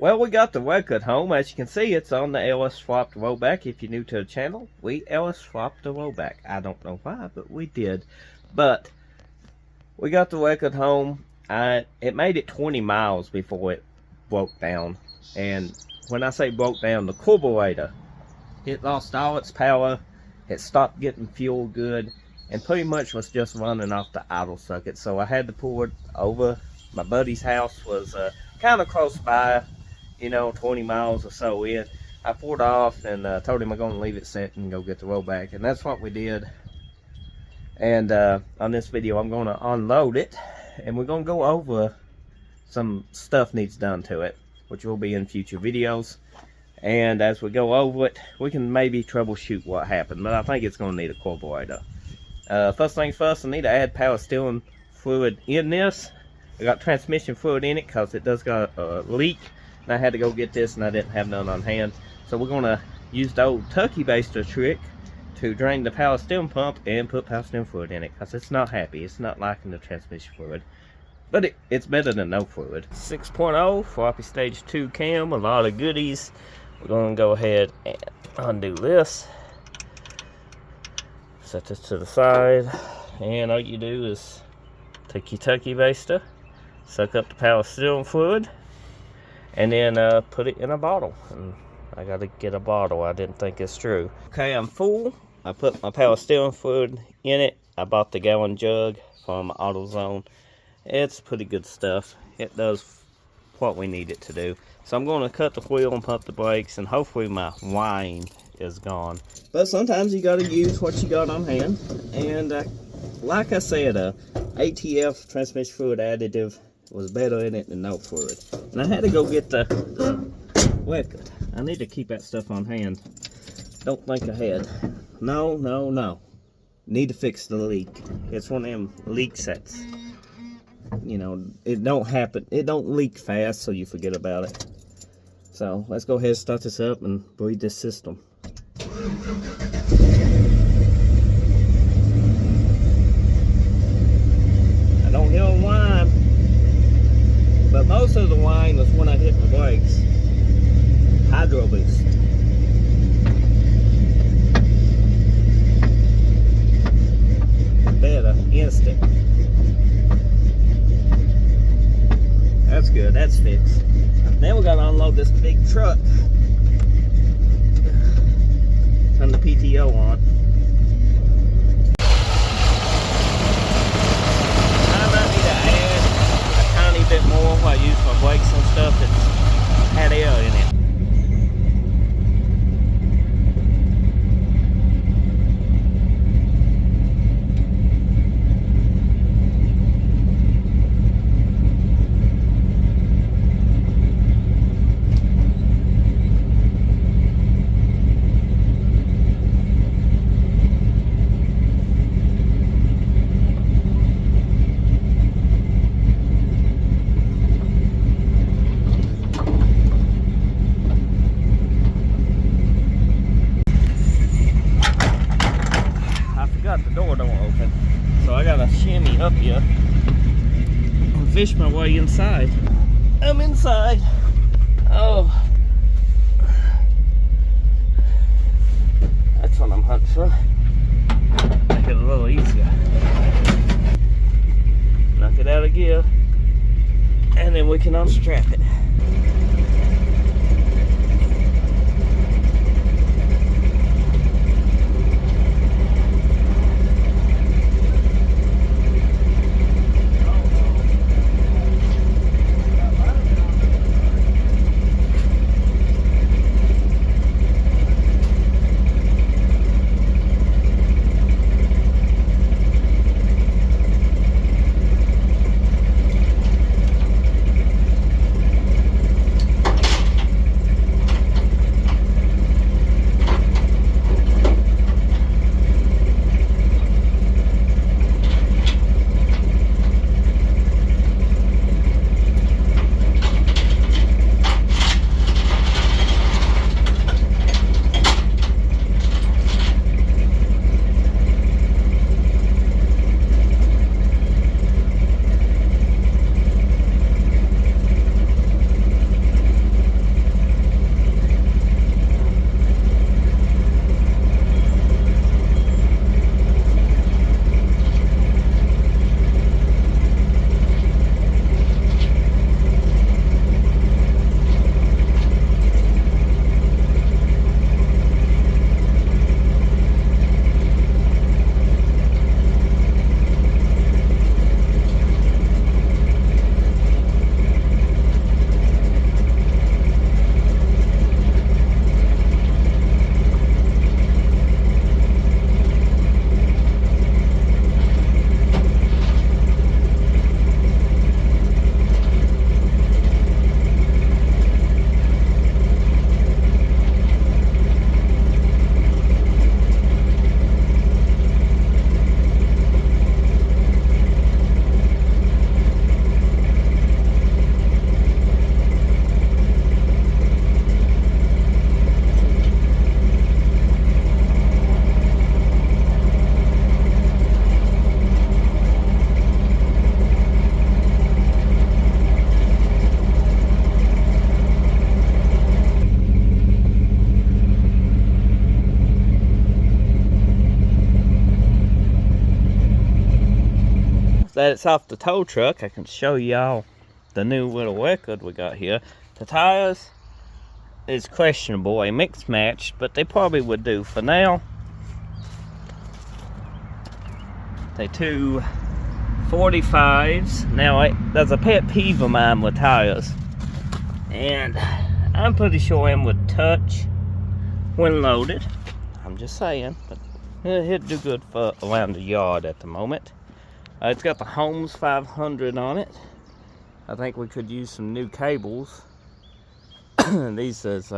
Well, we got the record home. As you can see, it's on the LS swapped rollback. If you're new to the channel, we LS swapped the rollback. I don't know why, but we did. But we got the record home. It made it 20 miles before it broke down. And when I say broke down, the carburetor, it lost all its power. It stopped getting fuel good, and pretty much was just running off the idle socket. So I had to pull it over. My buddy's house was kind of close by, you know, 20 miles or so in. I pulled off and told him I'm going to leave it set and go get the rollback, and that's what we did. And on this video, I'm going to unload it, and we're going to go over some stuff needs done to it, which will be in future videos. And as we go over it, we can maybe troubleshoot what happened, but I think it's going to need a carburetor. First things first, I need to add power steering fluid in this. I got transmission fluid in it because it does got a leak, and I had to go get this and I didn't have none on hand. So we're going to use the old turkey baster trick to drain the power steering pump and put power steering fluid in it, because it's not happy. It's not liking the transmission fluid, but it's better than no fluid. 6.0 floppy stage 2 cam, a lot of goodies. We're going to go ahead and undo this, set this to the side, and all you do is take your turkey baster, suck up the power steering fluid, and then put it in a bottle. And I gotta get a bottle. I didn't think it's true. Okay, I'm full. I put my power steering fluid in it. I bought the gallon jug from AutoZone. It's pretty good stuff. It does what we need it to do. So I'm going to cut the wheel and pump the brakes, and hopefully my whine is gone. But sometimes you gotta use what you got on hand. And like I said, ATF transmission fluid additive was better in it than no fluid. And I had to go get the record. I need to keep that stuff on hand. Don't think ahead. No. Need to fix the leak. It's one of them leak sets. You know, it don't happen. It don't leak fast, so you forget about it. So let's go ahead and start this up and breathe this system. I don't hear a whine, but most of the whine was when I hit my brakes. Hydro boost. Better, instant. That's good, that's fixed. Then we gotta unload this big truck. Turn the PTO on. I might need to add a tiny bit more while I use my brakes and stuff. It's had air in it. The door don't open, so I gotta shimmy up here and fish my way inside. I'm inside. Oh, that's what I'm hunting for. Make it a little easier. Knock it out of gear, and then we can unstrap it. that it's off the tow truck, I can show y'all the new little record we got here. The tires is questionable, a mixed match, but they probably would do for now. They 245s. Now, there's a pet peeve of mine with tires, and I'm pretty sure them would touch when loaded. I'm just saying, but it'd do good for around the yard at the moment. It's got the Holmes 500 on it. I think we could use some new cables. These is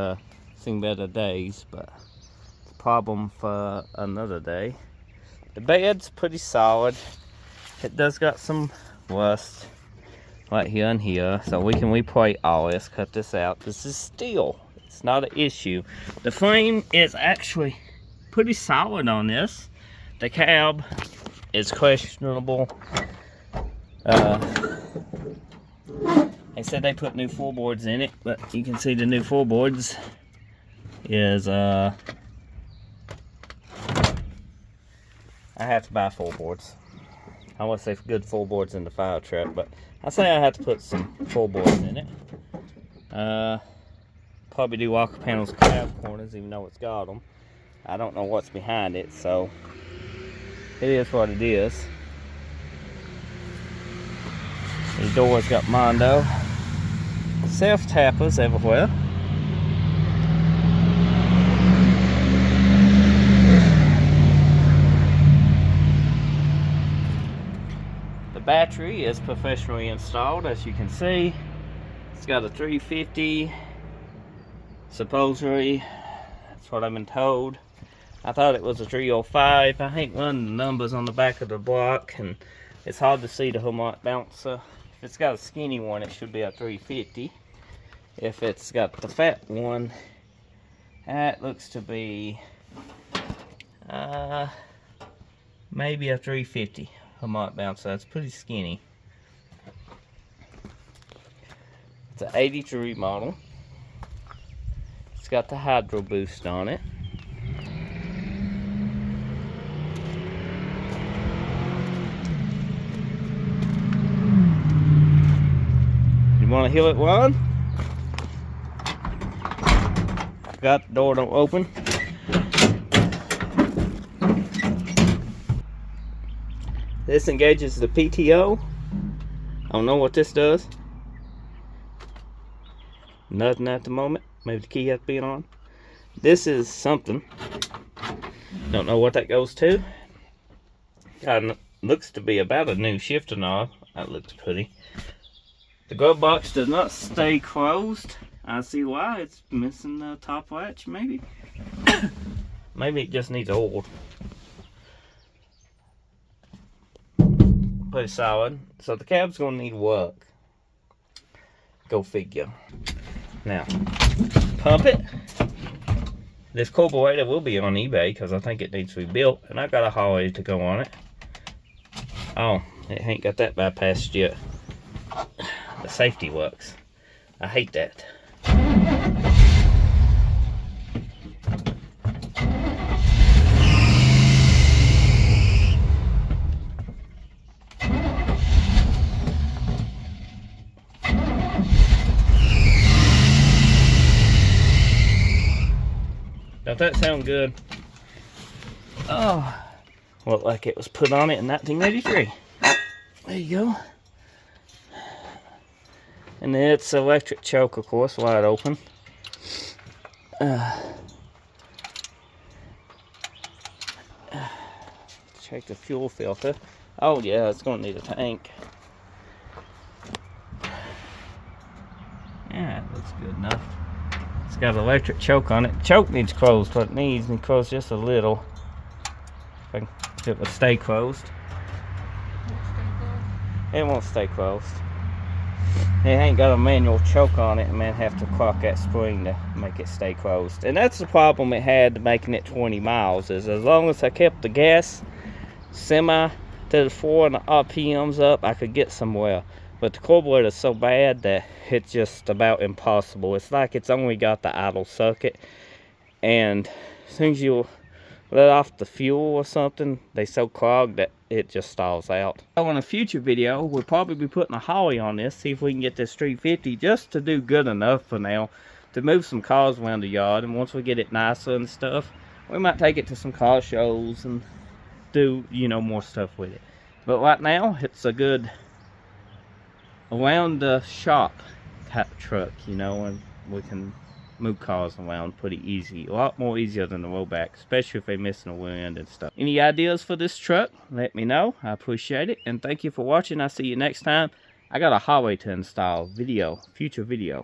seen better days, but it's a problem for another day. The bed's pretty solid. It does got some rust right here and here, so we can replate all this, cut this out. This is steel. It's not an issue. The frame is actually pretty solid on this. The cab is questionable. They said they put new floorboards in it, but you can see the new floorboards is I have to buy floorboards. I want to say good floorboards in the fire truck, but I say I have to put some floorboards in it. Probably do walker panels, cab corners, even though it's got them. I don't know what's behind it, so it is what it is. These doors got Mondo. Self-tappers everywhere. The battery is professionally installed, as you can see. It's got a 350 supposedly. That's what I've been told. I thought it was a 305. I hate running the numbers on the back of the block, and it's hard to see the harmonic bouncer. If it's got a skinny one, it should be a 350. If it's got the fat one, that looks to be maybe a 350 harmonic bouncer. That's pretty skinny. It's an 83 model. It's got the hydro boost on it. You want to hear it run? Got the door don't open. This engages the PTO. I don't know what this does. Nothing at the moment. Maybe the key has to be on. This is something. Don't know what that goes to. Looks to be about a new shifter knob. That looks pretty. The glove box does not stay closed. I see why. It's missing the top latch, maybe. Maybe it just needs oiled. Pretty solid. So the cab's gonna need work. Go figure. Now, pump it. This carburetor will be on eBay because I think it needs to be built, and I got a holiday to go on it. Oh, it ain't got that bypassed yet. The safety works. I hate that. Don't that sound good? Oh, looked like it was put on it in 1983. There you go. And it's electric choke, of course, wide open. Check the fuel filter. Oh yeah, it's gonna need a tank. Yeah, it looks good enough. It's got an electric choke on it. Choke needs closed, what it needs, and closed just a little. If it would stay closed. It won't stay closed. It ain't got a manual choke on it, and man have to clock that spring to make it stay closed. And that's the problem it had making it 20 miles, is as long as I kept the gas semi to the floor and the RPMs up, I could get somewhere. But the carburetor is so bad that it's just about impossible. It's like it's only got the idle circuit, and as soon as you let off the fuel or something, they so clogged that it just stalls out. So in a future video, we'll probably be putting a Holly on this, see if we can get this 350 just to do good enough for now, to move some cars around the yard. And once we get it nicer and stuff, we might take it to some car shows and do, you know, more stuff with it. But right now, it's a good around the shop type truck, you know, and we can move cars around pretty easy. A lot more easier than the rollback, especially if they're missing a wheel end and stuff. Any ideas for this truck? Let me know. I appreciate it. And thank you for watching. I'll see you next time. I got a highway to install future video.